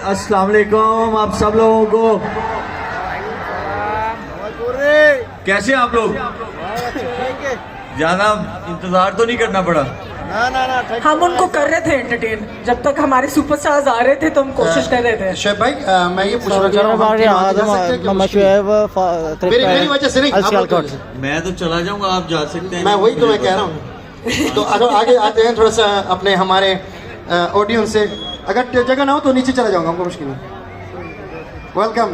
अस्सलाम वालेकुम आप सब लोगों को। कैसे हैं आप लोग? ज्यादा इंतजार तो नहीं करना पड़ा? हम उनको कर रहे थे एंटरटेन, जब तक हमारे सुपरस्टार्स आ रहे थे तो हम कोशिश कर रहे थे। शेफ भाई मैं ये पूछना चाह रहा हूँ मेरी वजह से नहीं, आप लोग की वजह से। मैं तो चला जाऊंगा, आप जा सकते हैं। मैं वही तो मैं कह रहा हूँ। तो अगर आगे आते हैं थोड़ा सा अपने हमारे ऑडियंस से, अगर जगह ना हो तो नीचे चला जाऊंगा, हमको मुश्किल नहीं। वेलकम।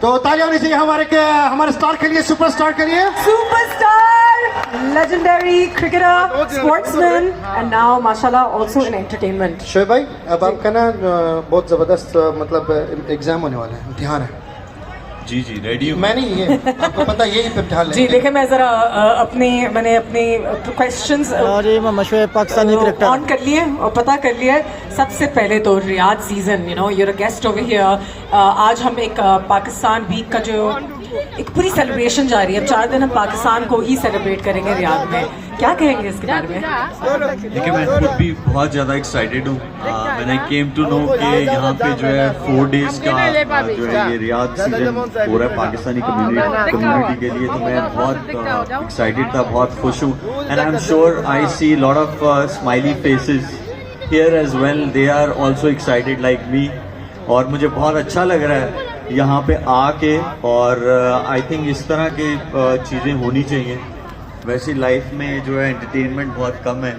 तो तालियां होनी चाहिए हमारे स्टार के लिए, सुपरस्टार के लिए। Superstar, legendary cricketer, sportsman and now माशाल्लाह आल्सो इन एंटरटेनमेंट। शोएब भाई अब आपका ना बहुत जबरदस्त मतलब एग्जाम होने वाला है, इम्तिहान है। जी जी रेडी हूँ। मैं नहीं, ये आपको पता है, यही इम्तिहान जी देखिए, मैं जरा मैंने अपने क्वेश्चंस पाकिस्तानी क्रिकेटर ऑन कर लिए और पता कर लिया है। सबसे पहले तो Riyadh season, you know you're a guest over here. आज हम एक पाकिस्तान वीक का जो एक पूरी सेलिब्रेशन जा रही है, अब 4 दिन हम पाकिस्तान को ही सेलिब्रेट करेंगे रियाद में। क्या कहेंगे इसके बारे में? देखिए मैं खुद भी बहुत ज़्यादा एक्साइटेड हूँ। मैंने केम टू नो कि यहाँ पे जो है 4 डेज का जो है ये रियाद सीजन हो रहा है पाकिस्तानी कम्युनिटी के लिए, तो मैं बहुत एक्साइटेड था, बहुत खुश हूँ। And I am sure I see lot of smiley faces here as well, they are also excited like me. और मुझे बहुत अच्छा लग रहा है यहाँ पे आके, और आई थिंक इस तरह की चीज़ें होनी चाहिए। वैसे लाइफ में जो है एंटरटेनमेंट बहुत कम है,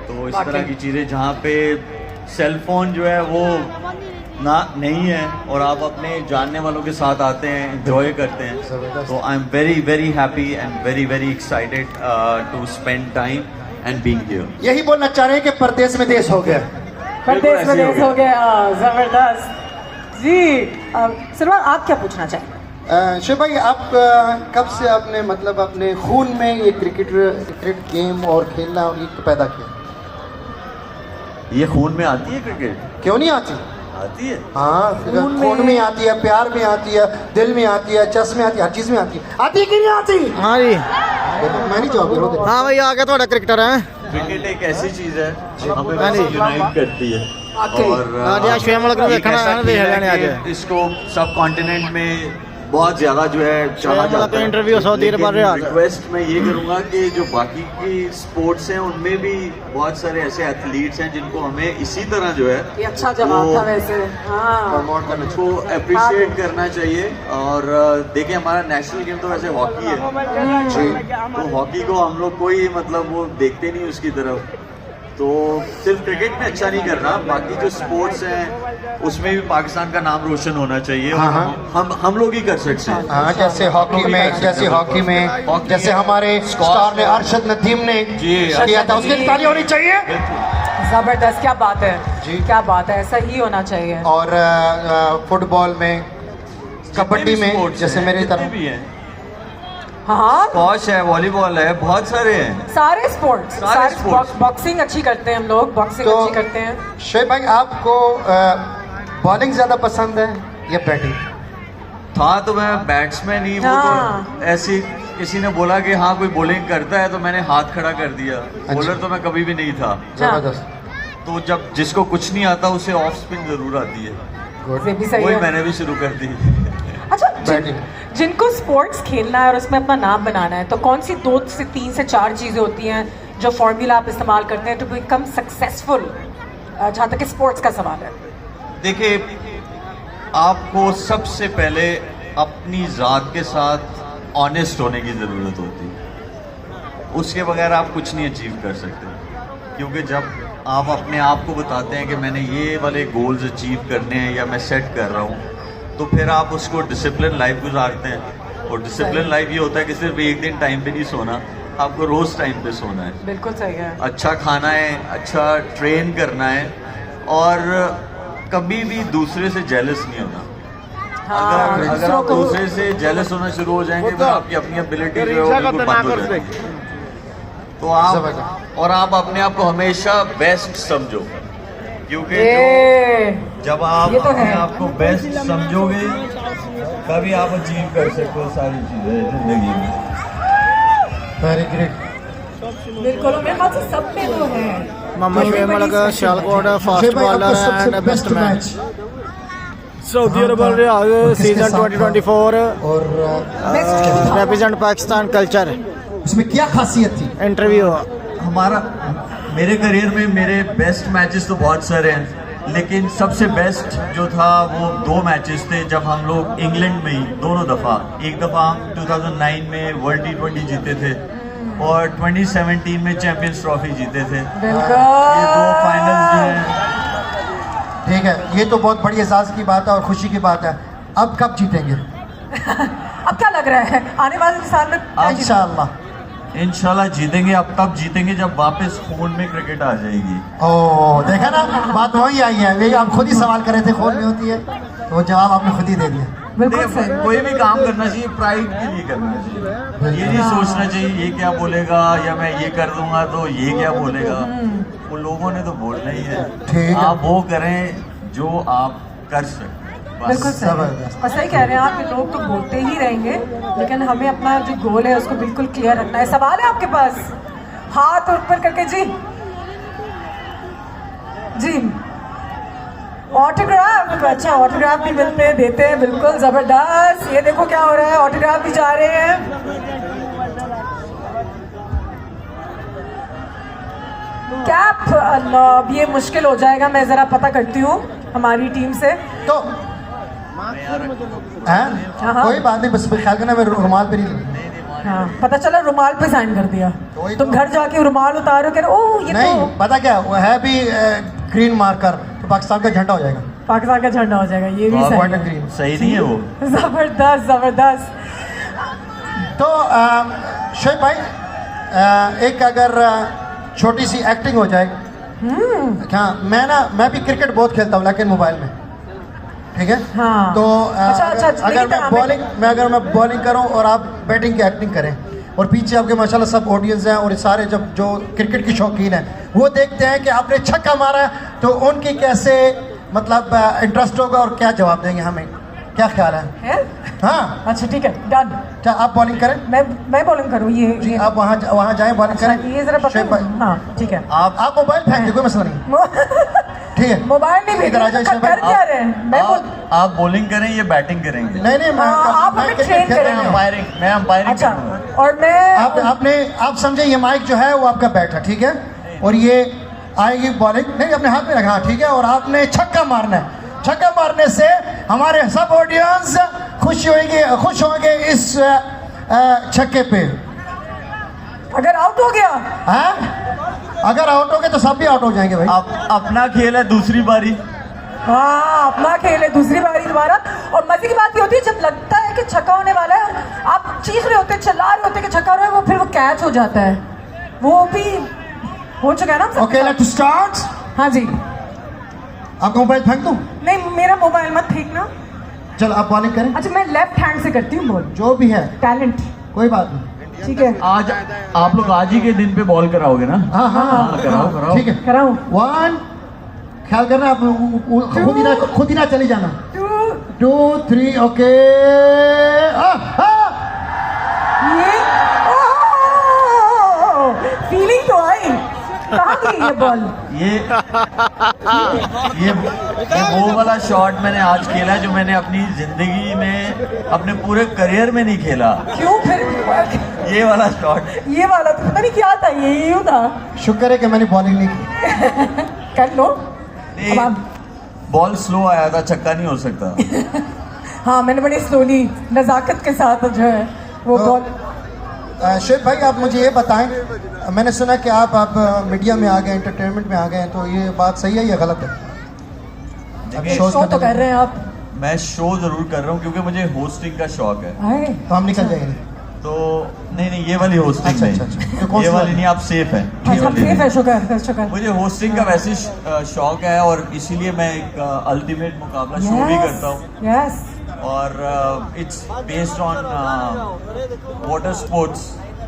तो इस तरह की चीज़ें जहाँ पे सेल फोन जो है वो ना नहीं है और आप अपने जानने वालों के साथ आते हैं, एंजॉय करते हैं, तो I am very very happy and very very excited to spend time and being here. यही बोलना चाह रहे हैं कि परदेश में देश हो गया। परदेश में देश हो गया, जबरदस्त जी। सलमान, आप क्या पूछना चाहेंगे? शिव भाई आप कब से आपने मतलब अपने खून में ये क्रिकेट गेम और खेलना ये पैदा किया? ये खून में आती है क्रिकेट? क्यों नहीं आती? आती है। हाँ, खून में आती है, प्यार में आती है, दिल में आती है, चस में आती है, हर चीज में आती है। आती है कि नहीं आती? हाँ जी, मैं नहीं जवाब दे रहा हूँ। हाँ भाई आ गया थोड़ा क्रिकेटर है। क्रिकेट एक ऐसी चीज है जो हमें वैसे यूनाइट करती है, और इसको सब कॉन्टिनेंट में बहुत ज्यादा जो है चाहा जाता है। इंटरव्यू सऊदी अरब में रिक्वेस्ट मैं ये करूंगा कि जो बाकी की स्पोर्ट्स हैं उनमें भी बहुत सारे ऐसे एथलीट्स हैं जिनको हमें इसी तरह जो है ये अच्छा जवाब था वैसे, हाँ, उसको अप्रिशिएट करना चाहिए। और देखिए हमारा नेशनल गेम तो वैसे हॉकी है, तो हॉकी को हम लोग कोई मतलब वो देखते नहीं उसकी तरफ। तो सिर्फ क्रिकेट में अच्छा नहीं करना, बाकी जो स्पोर्ट्स हैं उसमें भी पाकिस्तान का नाम रोशन होना चाहिए। हम लोग ही कर सकते हैं। हाँ, जैसे हॉकी में जैसे हमारे स्टार ने अरशद नदीम ने किया था, उसकी ताली होनी चाहिए। जबरदस्त, क्या बात है जी, क्या बात है, ऐसा ही होना चाहिए। और फुटबॉल में, कबड्डी में, जैसे मेरी तरफ भी है, हाँ, स्क्वॉश है, वॉलीबॉल है, बहुत सारे हैं, सारे स्पोर्ट्स। बॉक्सिंग अच्छी करते हैं हम लोग, बॉक्सिंग तो अच्छी करते हैं। शेख भाई आपको बॉलिंग ज्यादा पसंद है या बैटिंग? था तो मैं बैट्समैन ही, वो तो ऐसी किसी ने बोला कि हाँ कोई बॉलिंग करता है तो मैंने हाथ खड़ा कर दिया। बॉलर तो मैं कभी भी नहीं था। जबरदस्त। तो जब जिसको कुछ नहीं आता उसे ऑफ स्पिन जरूर आती है, वही मैंने भी शुरू कर दी। अच्छा, जिनको स्पोर्ट्स खेलना है और उसमें अपना नाम बनाना है, तो कौन सी 2 से 3 से 4 चीज़ें होती हैं जो फॉर्मूला आप इस्तेमाल करते हैं टू बिकम सक्सेसफुल, जहाँ तक कि स्पोर्ट्स का सवाल है? देखिए, आपको सबसे पहले अपनी ज़ात के साथ ऑनेस्ट होने की ज़रूरत होती है, उसके बगैर आप कुछ नहीं अचीव कर सकते। क्योंकि जब आप अपने आप को बताते हैं कि मैंने ये वाले गोल्स अचीव करने हैं या मैं सेट कर रहा हूँ, तो फिर आप उसको डिसिप्लिन लाइफ गुजारते हैं। और डिसिप्लिन लाइफ ये होता है कि सिर्फ एक दिन टाइम पे नहीं सोना, आपको रोज़ टाइम पे सोना है। बिल्कुल सही है। अच्छा खाना है, अच्छा ट्रेन करना है, और कभी भी दूसरे से जेलस नहीं होना। अगर आप दूसरे से जेलस होना शुरू हो जाएंगे तो आपकी अपनी एबिलिटी जो है वो बिल्कुल बंद हो जाएगी। तो आप अपने आप को हमेशा बेस्ट समझो, क्योंकि जब आप अपने आप को बेस्ट समझोगे तभी आप अचीव कर सकते हो सारी चीजें जिंदगी में। Very great. बिल्कुल, मेरे ख्याल से सब में तो है। Mohammad Shoaib Malik Sialkot fast bowler and best match. Saudi Arab वाले आ गए सीजन 2024 और रिप्रेजेंट पाकिस्तान कल्चर उसमें क्या खासियत थी? इंटरव्यू हमारा मेरे करियर में मेरे बेस्ट मैचेस तो बहुत सारे हैं, लेकिन सबसे बेस्ट जो था वो 2 मैचेस थे जब हम लोग इंग्लैंड में ही दोनों दफ़ा, एक दफ़ा हम 2009 में वर्ल्ड T20 जीते थे और 2017 में चैंपियंस ट्रॉफी जीते थे। ये 2 फाइनल्स जो हैं। ठीक है, ये तो बहुत बड़ी एहसास की बात है और खुशी की बात है। अब कब जीतेंगे? अब क्या लग रहा है आने वाले साल में? इंशाल्लाह जीतेंगे। अब तब जीतेंगे जब वापस खून में क्रिकेट आ जाएगी। ओ देखा ना, बात वही आई है। लेकिन आप खुद ही सवाल कर रहे थे खून में होती है, तो वो जवाब आपने खुद ही दे दिया। कोई भी काम करना चाहिए प्राइड के लिए करना चाहिए, ये नहीं सोचना चाहिए ये क्या बोलेगा या मैं ये कर दूंगा तो ये क्या बोलेगा। वो लोगों ने तो बोलना ही है, आप वो करें जो आप कर सकते। बिल्कुल सही, और सही कह रहे हैं आप। ये लोग तो बोलते ही रहेंगे, लेकिन हमें अपना जो गोल है उसको बिल्कुल क्लियर रखना है। सवाल है आपके पास? हाथ ऊपर करके जी जी। ऑटोग्राफ, अच्छा ऑटोग्राफ भी मिलते हैं, देते हैं, बिल्कुल जबरदस्त। ये देखो क्या हो रहा है, ऑटोग्राफ भी जा रहे हैं। कैप, अल्लाह, अब ये मुश्किल हो जाएगा। मैं जरा पता करती हूँ हमारी टीम से। तो कोई बात नहीं, बस ख्याल करना मैं रुमाल पे नहीं। हाँ, पता चला रुमाल पे साइन कर दिया। तुम घर जाके रुमाल उतारो, कह रहे ओ ये नहीं, तो पता क्या वो है भी ग्रीन मार्कर, तो पाकिस्तान का झंडा हो जाएगा। पाकिस्तान का झंडा हो जाएगा, ये भी सही है। ग्रीन सही नहीं है वो। जबरदस्त जबरदस्त। तो शोएब भाई, एक अगर छोटी सी एक्टिंग हो जाए। क्या मैं भी क्रिकेट बहुत खेलता हूँ लेकिन मोबाइल में, ठीक है? हाँ। तो अच्छा, अगर मैं बॉलिंग करूं और आप बैटिंग की एक्टिंग करें और पीछे आपके माशाल्लाह सब ऑडियंस हैं और सारे जब जो क्रिकेट की शौकीन हैं वो देखते हैं कि आपने छक्का मारा है, तो उनकी कैसे मतलब इंटरेस्ट होगा और क्या जवाब देंगे हमें? क्या ख्याल है? हाँ, अच्छा ठीक है, डन। क्या आप बॉलिंग करें? मैं बॉलिंग करूँ? ये आप वहाँ जाएं, बॉलिंग करें। ये जरा पता। हाँ ठीक है। आप मोबाइल फेंक दे, कोई मसला नहीं। ठीक है, मोबाइल नहीं भेज कर क्या रहे हैं? आप बॉलिंग करें, ये बैटिंग करेंगे? नहीं, आप हमें ट्रेन करेंगे। मैं अंपायरिंग। अच्छा, और मैं आप समझे ये माइक जो है वो आपका बैट है, ठीक है? और ये आएगी बॉलिंग, नहीं अपने हाथ में रखा, ठीक है? और आपने छक्का मारना है। छक्का मारने से हमारे सब ऑडियंस खुश होंगे इस छक्के पे। अगर आउट हो गया? अगर आउट हो गए तो सब भी आउट हो जाएंगे भाई। अपना खेल है, दूसरी बारी। हाँ, अपना खेल है, दूसरी बारी तुम्हारा। और मजे की बात ये होती है जब लगता है कि छक्का होने वाला है, आप चीख रहे होते, चिल्ला रहे होते कि छक्का हो रहा है, वो फिर वो कैच हो जाता है। वो भी हो चुका है ना? Okay, let's start. हाँ जी। आपका मोबाइल फेंक दूं? नहीं, मेरा मोबाइल मत फेंकना। चल आप बॉलिंग करें। अच्छा, मैं लेफ्ट हैंड से करती हूँ बॉल। जो भी है, टैलेंट, कोई बात नहीं। ठीक है। आज आप लोग आज ही के दिन पे बॉल कराओगे ना? हाँ, कराओ। ठीक है, कराऊं। 1, ख्याल करना, आप खुद ही ना चली जाना। 2, 3, ओके। फीलिंग तो आई। कहाँ गई ये बॉल? ये वो वाला शॉट मैंने आज खेला जो मैंने अपनी जिंदगी में, अपने पूरे करियर में नहीं खेला। क्यों फिर? ये वाला शॉट, ये वाला तो पता नहीं क्या था, ये यूं था। शुक्र है कि मैंने बॉलिंग नहीं की। कर लो। बॉल स्लो आया था, छक्का नहीं हो सकता। हाँ, मैंने बड़ी स्लोली नजाकत के साथ जो है वो बॉल। शोएब भाई, आप मुझे ये बताएं, मैंने सुना कि आप मीडिया में आ गए, एंटरटेनमेंट में आ गए, तो ये बात सही है या गलत है? शो तो कर रहे हैं आप। मैं शो जरूर कर रहा हूँ क्योंकि मुझे होस्टिंग का शौक है। तो हम निकल जाएंगे। तो नहीं, ये वाली होस्टिंग नहीं। ये वाली नहीं, आप सेफ है। सेफ है, शुक्र। मुझे होस्टिंग का वैसे शौक है और इसीलिए मैं एक अल्टीमेट मुकाबला शो भी करता हूँ। यस। और it's based on water sports,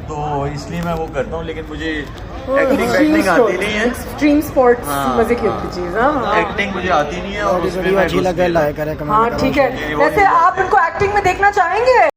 तो इसलिए मैं वो करता हूँ। लेकिन मुझे एक्टिंग आती नहीं है। एक्सट्रीम स्पोर्ट्स मजे की होती चीज। हाँ, एक्टिंग मुझे आती नहीं है और उसमें वीडियो अच्छी लगे लाइक करें, कमेंट हाँ ठीक है। वैसे आप इनको एक्टिंग में देखना चाहेंगे?